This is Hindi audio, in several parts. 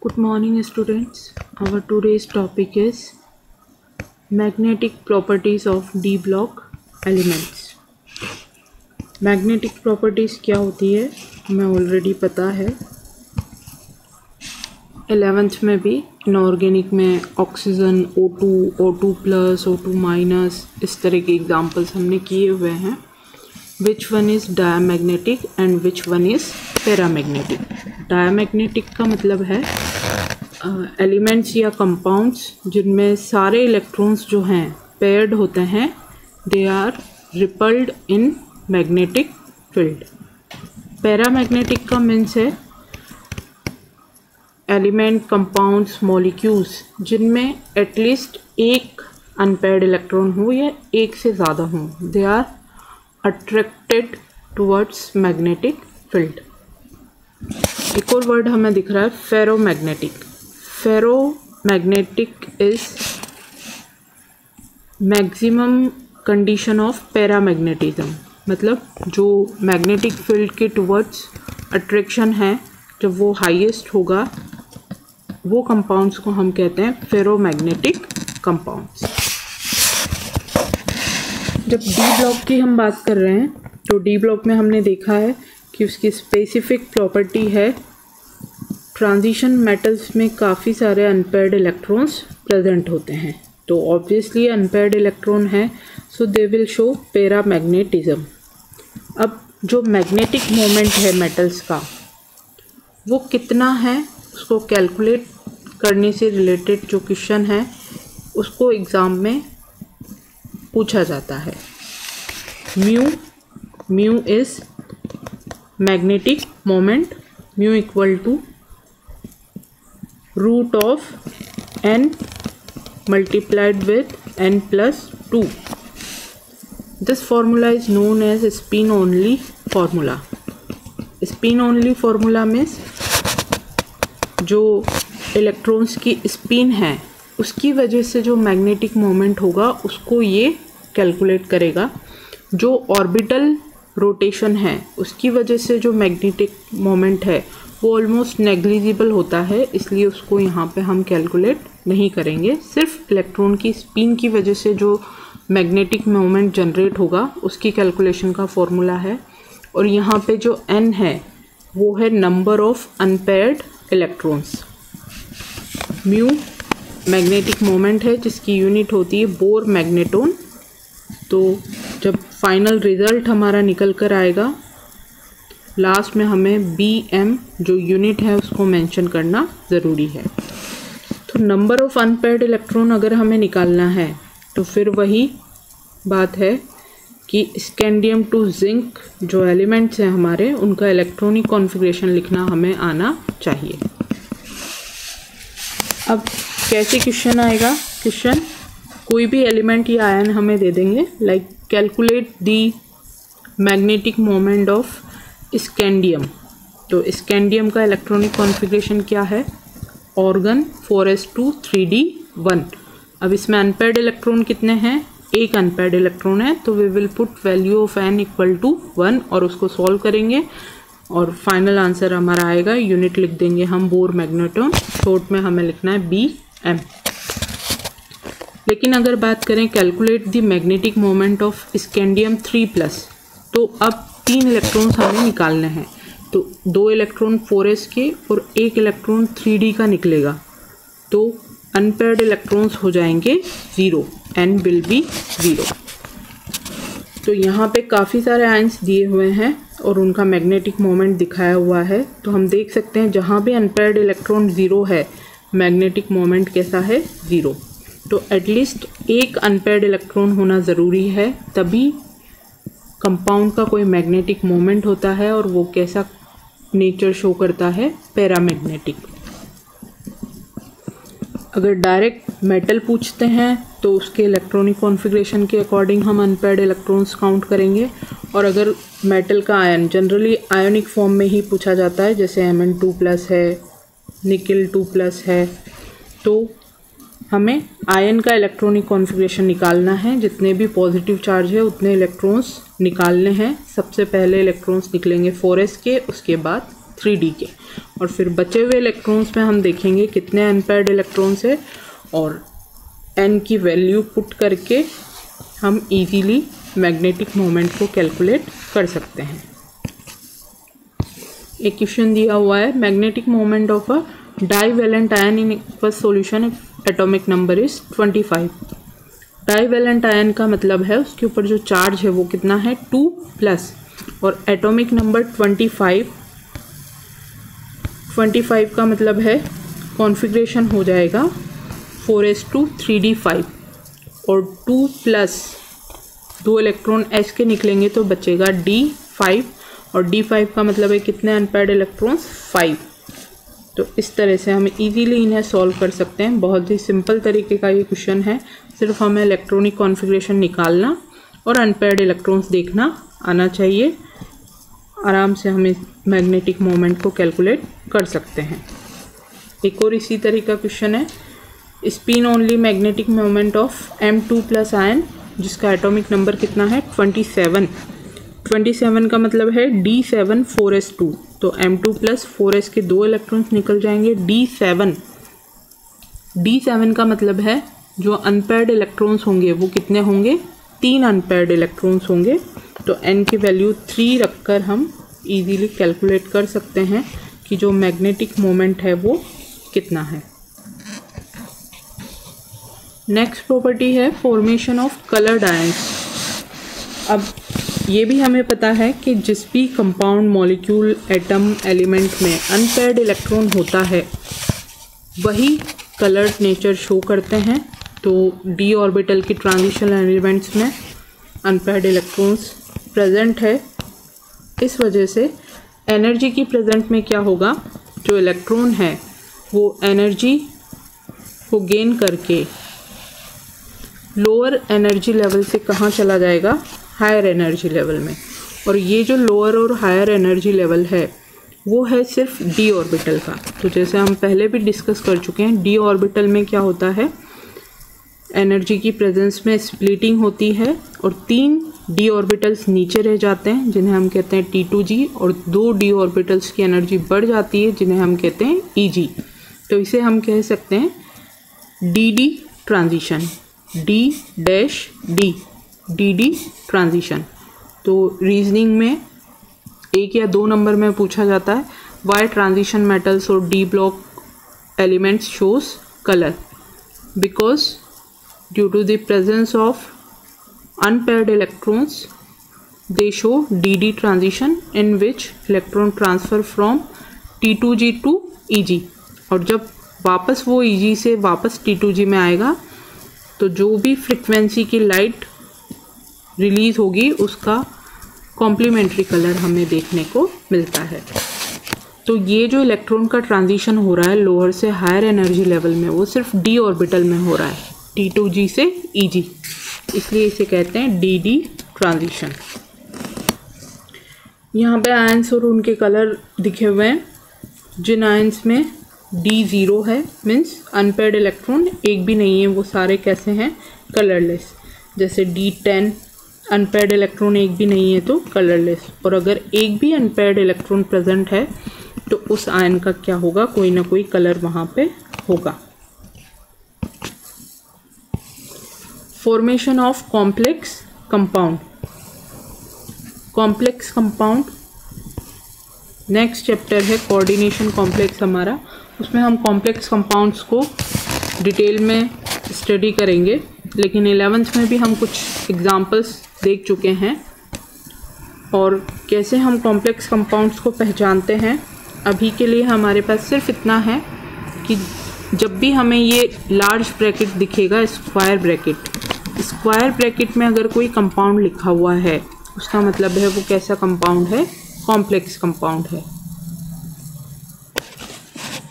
Good morning students. Our today's topic is magnetic properties of d block elements. Magnetic properties क्या होती है हमें ऑलरेडी पता है। 11th में भी इनऑर्गेनिक में oxygen O2 plus O2 minus इस तरह के एग्जाम्पल्स हमने किए हुए हैं। Which one is diamagnetic and which one is paramagnetic. Diamagnetic का मतलब है एलिमेंट्स या कंपाउंड्स जिनमें सारे इलेक्ट्रॉन्स जो हैं पेयर्ड होते हैं, they are repelled in magnetic field. Paramagnetic का मीन्स है एलिमेंट, कंपाउंड्स, मॉलिक्यूल्स जिनमें एटलीस्ट एक अनपेयर्ड इलेक्ट्रॉन हो या एक से ज़्यादा हो, they are attracted towards magnetic field. एक और वर्ड हमें दिख रहा है ferromagnetic. Ferromagnetic is maximum condition of paramagnetism, मतलब जो मैग्नेटिक फील्ड के टुवर्ड्स अट्रैक्शन है जब वो हाईएस्ट होगा वो कंपाउंड्स को हम कहते हैं फेरोमैग्नेटिक कंपाउंड्स। जब डी ब्लॉक की हम बात कर रहे हैं तो डी ब्लॉक में हमने देखा है कि उसकी स्पेसिफिक प्रॉपर्टी है ट्रांजिशन मेटल्स में काफ़ी सारे अनपेयर्ड इलेक्ट्रॉन्स प्रेजेंट होते हैं, तो ऑब्वियसली अनपेयर्ड इलेक्ट्रॉन है सो दे विल शो पैरामैग्नेटिज्म। अब जो मैग्नेटिक मोमेंट है मेटल्स का वो कितना है उसको कैलकुलेट करने से रिलेटेड जो क्वेश्चन है उसको एग्ज़ाम में पूछा जाता है। Mu is magnetic moment, mu equal to root of n multiplied with n+2। This formula is known as spin only formula. Spin only formula means जो इलेक्ट्रॉन्स की स्पिन है उसकी वजह से जो मैग्नेटिक मोमेंट होगा उसको ये कैलकुलेट करेगा। जो ऑर्बिटल रोटेशन है उसकी वजह से जो मैग्नेटिक मोमेंट है वो ऑलमोस्ट नेग्लिजिबल होता है, इसलिए उसको यहाँ पे हम कैलकुलेट नहीं करेंगे। सिर्फ इलेक्ट्रॉन की स्पिन की वजह से जो मैग्नेटिक मोमेंट जनरेट होगा उसकी कैलकुलेशन का फॉर्मूला है। और यहाँ पे जो n है वो है number of unpaired electrons. Mu magnetic moment है जिसकी यूनिट होती है बोर मैग्नेटोन। तो जब फाइनल रिज़ल्ट हमारा निकल कर आएगा लास्ट में हमें BM जो यूनिट है उसको मेंशन करना ज़रूरी है। तो नंबर ऑफ़ अनपेयर्ड इलेक्ट्रॉन अगर हमें निकालना है तो फिर वही बात है कि स्कैंडियम टू जिंक जो एलिमेंट्स हैं हमारे उनका इलेक्ट्रॉनिक कॉन्फ़िगरेशन लिखना हमें आना चाहिए। अब कैसे क्वेश्चन आएगा? क्वेश्चन कोई भी एलिमेंट या आयन हमें दे देंगे, like calculate the magnetic moment of scandium. तो स्कैंडियम का इलेक्ट्रॉनिक कॉन्फ़िगरेशन क्या है? Organ 4s2 3d1। अब इसमें अनपेयर्ड इलेक्ट्रॉन कितने हैं? एक अनपेयर्ड इलेक्ट्रॉन है, तो we will put value of n equal to 1 और उसको सॉल्व करेंगे और फाइनल आंसर हमारा आएगा। यूनिट लिख देंगे हम बोर मैग्नेटोन, शॉर्ट में हमें लिखना है BM। लेकिन अगर बात करें calculate the magnetic moment of scandium 3+, तो अब 3 इलेक्ट्रॉन्स हमें निकालने हैं। तो 2 इलेक्ट्रॉन 4s के और 1 इलेक्ट्रॉन 3d का निकलेगा, तो अनपेयर्ड इलेक्ट्रॉन्स हो जाएंगे 0, n विल बी 0। तो यहाँ पे काफ़ी सारे आयंस दिए हुए हैं और उनका मैग्नेटिक मोमेंट दिखाया हुआ है, तो हम देख सकते हैं जहाँ भी अनपेयर्ड इलेक्ट्रॉन 0 है मैग्नेटिक मोमेंट कैसा है? 0। तो एटलीस्ट एक अनपेयर्ड इलेक्ट्रॉन होना ज़रूरी है, तभी कंपाउंड का कोई मैग्नेटिक मोमेंट होता है और वो कैसा नेचर शो करता है? पैरामैग्नेटिक। अगर डायरेक्ट मेटल पूछते हैं तो उसके इलेक्ट्रॉनिक कॉन्फ़िगरेशन के अकॉर्डिंग हम अनपेयर्ड इलेक्ट्रॉन्स काउंट करेंगे। और अगर मेटल का आयन जनरली आयोनिक फॉर्म में ही पूछा जाता है, जैसे Mn2+ है, निकल 2+ है, तो हमें आयन का इलेक्ट्रॉनिक कॉन्फ़िगरेशन निकालना है। जितने भी पॉजिटिव चार्ज है उतने इलेक्ट्रॉन्स निकालने हैं। सबसे पहले इलेक्ट्रॉन्स निकलेंगे 4s के, उसके बाद 3D के। और फिर बचे हुए इलेक्ट्रॉन्स में हम देखेंगे कितने अनपेयर्ड इलेक्ट्रॉन्स है और n की वैल्यू पुट करके हम इजीली मैग्नेटिक मोमेंट को कैलकुलेट कर सकते हैं। एक क्वेश्चन दिया हुआ है, magnetic moment of a divalent ion in aqueous solution atomic number is 25। Divalent ion का मतलब है उसके ऊपर जो चार्ज है वो कितना है 2+, और एटॉमिक नंबर 25 का मतलब है कॉन्फ़िगरेशन हो जाएगा 4s2 3d5 और 2+ 2 इलेक्ट्रॉन s के निकलेंगे तो बचेगा d5, और d5 का मतलब है कितने अनपेयर्ड इलेक्ट्रॉन्स 5। तो इस तरह से हम इजीली इन्हें सॉल्व कर सकते हैं। बहुत ही सिंपल तरीके का ये क्वेश्चन है, सिर्फ हमें इलेक्ट्रॉनिक कॉन्फ़िगरेशन निकालना और अनपेयर्ड इलेक्ट्रॉन्स देखना आना चाहिए। आराम से हम इस मैग्नेटिक मोमेंट को कैलकुलेट कर सकते हैं। एक और इसी तरह का क्वेश्चन है, spin only magnetic moment of M2+ ion जिसका एटॉमिक नंबर कितना है 27 का मतलब है D7 4s2, तो M2+ 4s के 2 इलेक्ट्रॉन्स निकल जाएंगे D7 का मतलब है जो अनपेयर्ड इलेक्ट्रॉन्स होंगे वो कितने होंगे 3 अनपेयर्ड इलेक्ट्रॉन्स होंगे। तो n की वैल्यू 3 रखकर हम इजीली कैलकुलेट कर सकते हैं कि जो मैग्नेटिक मोमेंट है वो कितना है। नेक्स्ट प्रॉपर्टी है फॉर्मेशन ऑफ कलर्ड आयंस। अब ये भी हमें पता है कि जिस भी कंपाउंड मॉलिक्यूल एटम एलिमेंट में अनपेयर्ड इलेक्ट्रॉन होता है वही कलर्ड नेचर शो करते हैं। तो d ऑर्बिटल की ट्रांजिशन एलिमेंट्स में अनपेयर्ड इलेक्ट्रॉन्स प्रेजेंट है। इस वजह से एनर्जी की प्रेजेंट में क्या होगा, जो इलेक्ट्रॉन है वो एनर्जी को गेन करके लोअर एनर्जी लेवल से कहाँ चला जाएगा, हायर एनर्जी लेवल में। और ये जो लोअर और हायर एनर्जी लेवल है वो है सिर्फ d ऑर्बिटल का। तो जैसे हम पहले भी डिस्कस कर चुके हैं, d ऑर्बिटल में क्या होता है, एनर्जी की प्रेजेंस में स्प्लिटिंग होती है और 3 d ऑर्बिटल्स नीचे रह जाते हैं जिन्हें हम कहते हैं T2g, और 2 d ऑर्बिटल्स की एनर्जी बढ़ जाती है जिन्हें हम कहते हैं Eg। तो इसे हम कह सकते हैं dd ट्रांजिशन, dd ट्रांजिशन। तो रीजनिंग में 1 या 2 नंबर में पूछा जाता है वाई ट्रांजिशन मेटल्स और d block elements shows colour, because due to the presence of unpaired electrons they show dd transition in which electron transfer from T2g to Eg। और जब वापस वो Eg से वापस T2g में आएगा तो जो भी फ्रिक्वेंसी की लाइट रिलीज होगी उसका कॉम्प्लीमेंट्री कलर हमें देखने को मिलता है। तो ये जो इलेक्ट्रॉन का ट्रांजिशन हो रहा है लोअर से हायर एनर्जी लेवल में वो सिर्फ d ऑर्बिटल में हो रहा है, T2g से Eg, इसलिए इसे कहते हैं dd ट्रांजिशन। यहाँ पे आयंस और उनके कलर दिखे हुए हैं। जिन आयंस में D0 है मीन्स अनपेयर्ड इलेक्ट्रॉन एक भी नहीं है, वो सारे कैसे हैं, कलरलेस। जैसे D10 अनपेयर्ड इलेक्ट्रॉन एक भी नहीं है तो कलरलेस। और अगर एक भी अनपेयर्ड इलेक्ट्रॉन प्रेजेंट है तो उस आयन का क्या होगा, कोई ना कोई कलर वहाँ पे होगा। Formation of complex compound. Complex compound next chapter है कोऑर्डिनेशन कॉम्प्लेक्स हमारा, उसमें हम कॉम्प्लेक्स कंपाउंड्स को डिटेल में स्टडी करेंगे। लेकिन 11th में भी हम कुछ एग्जांपल्स देख चुके हैं और कैसे हम कॉम्प्लेक्स कंपाउंड्स को पहचानते हैं। अभी के लिए हमारे पास सिर्फ इतना है कि जब भी हमें ये लार्ज ब्रैकेट दिखेगा, स्क्वायर ब्रैकेट में अगर कोई कंपाउंड लिखा हुआ है उसका मतलब है वो कैसा कंपाउंड है, कॉम्प्लेक्स कंपाउंड है।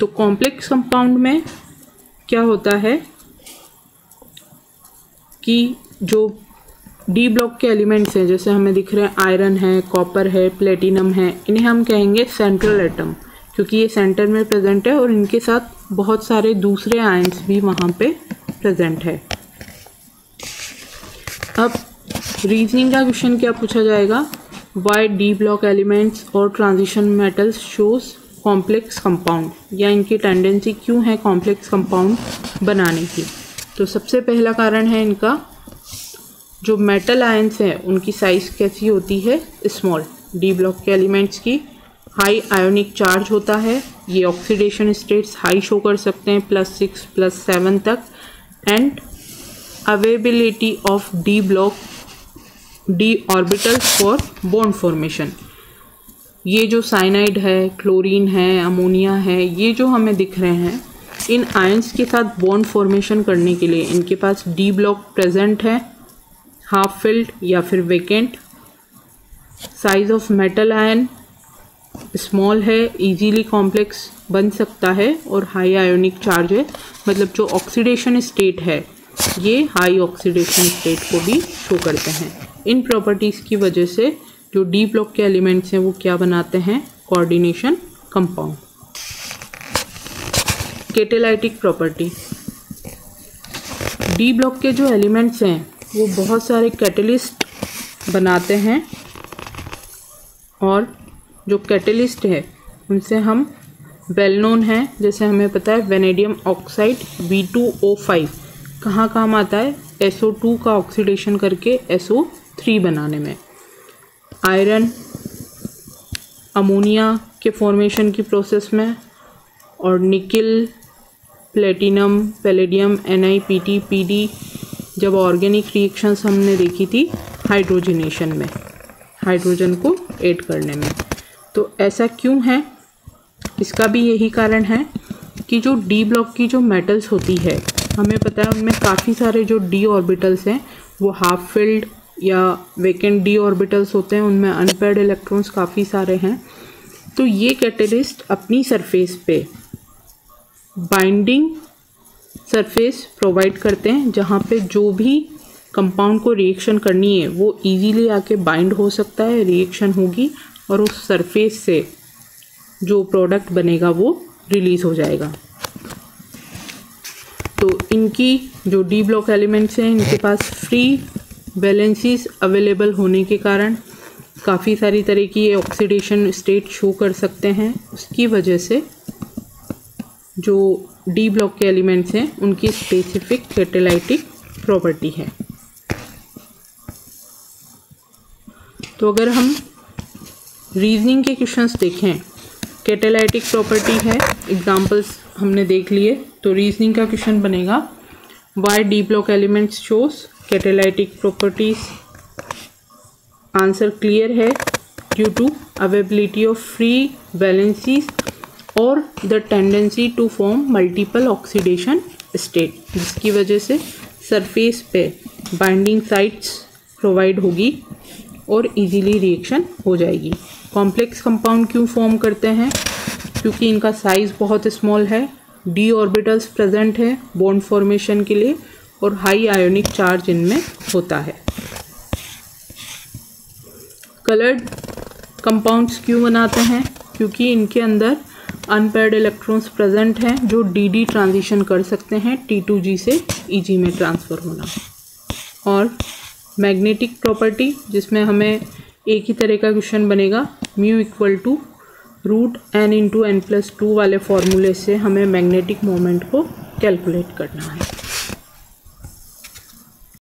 तो कॉम्प्लेक्स कंपाउंड में क्या होता है कि जो डी ब्लॉक के एलिमेंट्स हैं, जैसे हमें दिख रहे हैं आयरन है, कॉपर है, प्लेटिनम है, इन्हें हम कहेंगे सेंट्रल एटम, क्योंकि ये सेंटर में प्रेजेंट है और इनके साथ बहुत सारे दूसरे आयंस भी वहाँ पे प्रेजेंट है। अब रीजनिंग का क्वेश्चन क्या पूछा जाएगा, वाई डी ब्लॉक एलिमेंट्स और transition metals shows complex compound, या इनकी टेंडेंसी क्यों है कॉम्प्लेक्स कंपाउंड बनाने की। तो सबसे पहला कारण है इनका जो मेटल आयंस है उनकी साइज़ कैसी होती है, स्मॉल। डी ब्लॉक के एलिमेंट्स की हाई आयोनिक चार्ज होता है, ये ऑक्सीडेशन स्टेट्स हाई शो कर सकते हैं +6 +7 तक, and availability of D block D orbitals for bond formation. ये जो साइनाइड है, क्लोरीन है, अमोनिया है, ये जो हमें दिख रहे हैं, इन आयंस के साथ बॉन्ड फॉर्मेशन करने के लिए इनके पास डी ब्लॉक प्रेजेंट है, हाफ फिल्ड या फिर vacant. Size of metal ion small है, इजीली कॉम्प्लेक्स बन सकता है, और हाई आयोनिक चार्ज है, मतलब जो ऑक्सीडेशन स्टेट है ये हाई ऑक्सीडेशन स्टेट को भी शो करते हैं। इन प्रॉपर्टीज़ की वजह से जो डी ब्लॉक के एलिमेंट्स हैं वो क्या बनाते हैं, coordination compound. Catalytic property, D block के जो एलिमेंट्स हैं वो बहुत सारे कैटलिस्ट बनाते हैं, और जो कैटलिस्ट है उनसे हम वेल नोन हैं, जैसे हमें पता है वेनेडियम ऑक्साइड V2O5 कहाँ काम आता है, SO2 का ऑक्सीडेशन करके SO3 बनाने में। आयरन अमोनिया के फॉर्मेशन की प्रोसेस में, और nickel, platinum, palladium, NiPt, PD जब ऑर्गेनिक रिएक्शंस हमने देखी थी हाइड्रोजनेशन में, हाइड्रोजन को ऐड करने में। तो ऐसा क्यों है, इसका भी यही कारण है कि जो डी ब्लॉक की जो मेटल्स होती है हमें पता है उनमें काफ़ी सारे जो डी ऑर्बिटल्स हैं वो हाफ फिल्ड या वेकेंट डी ऑर्बिटल्स होते हैं, उनमें अनपेयर्ड इलेक्ट्रॉन्स काफ़ी सारे हैं। तो ये कैटलिस्ट अपनी सरफेस पे बाइंडिंग सरफेस प्रोवाइड करते हैं, जहाँ पे जो भी कंपाउंड को रिएक्शन करनी है वो इजीली आके बाइंड हो सकता है, रिएक्शन होगी और उस सरफेस से जो प्रोडक्ट बनेगा वो रिलीज़ हो जाएगा। तो इनकी जो डी ब्लॉक एलिमेंट्स हैं इनके पास फ्री वैलेंसीज अवेलेबल होने के कारण काफ़ी सारी तरह की ये ऑक्सीडेशन स्टेट शो कर सकते हैं। उसकी वजह से जो डी ब्लॉक के एलिमेंट्स हैं उनकी स्पेसिफिक कैटालाइटिक प्रॉपर्टी है। तो अगर हम रीजनिंग के क्वेश्चंस देखें, कैटालाइटिक प्रॉपर्टी है, एग्जांपल्स हमने देख लिए, तो रीजनिंग का क्वेश्चन बनेगा why d block elements shows catalytic properties. Answer clear है, due to availability of free valencies और the tendency to form multiple oxidation state, जिसकी वजह से सरफेस पे बाइंडिंग साइट्स प्रोवाइड होगी और इजीली रिएक्शन हो जाएगी। कॉम्प्लेक्स कंपाउंड क्यों फॉर्म करते हैं, क्योंकि इनका साइज़ बहुत स्मॉल है, डी ऑर्बिटल्स प्रेजेंट है बॉन्ड फॉर्मेशन के लिए, और हाई आयोनिक चार्ज इनमें होता है। कलर्ड कंपाउंड्स क्यों बनाते हैं, क्योंकि इनके अंदर अनपेयर्ड इलेक्ट्रॉन्स प्रेजेंट हैं जो डी ट्रांजिशन कर सकते हैं T2G से Eg में ट्रांसफ़र होना। और मैग्नेटिक प्रॉपर्टी, जिसमें हमें एक ही तरह का क्वेश्चन बनेगा, μ = √n × n + 2 वाले फॉर्मूले से हमें मैग्नेटिक मोमेंट को कैलकुलेट करना है।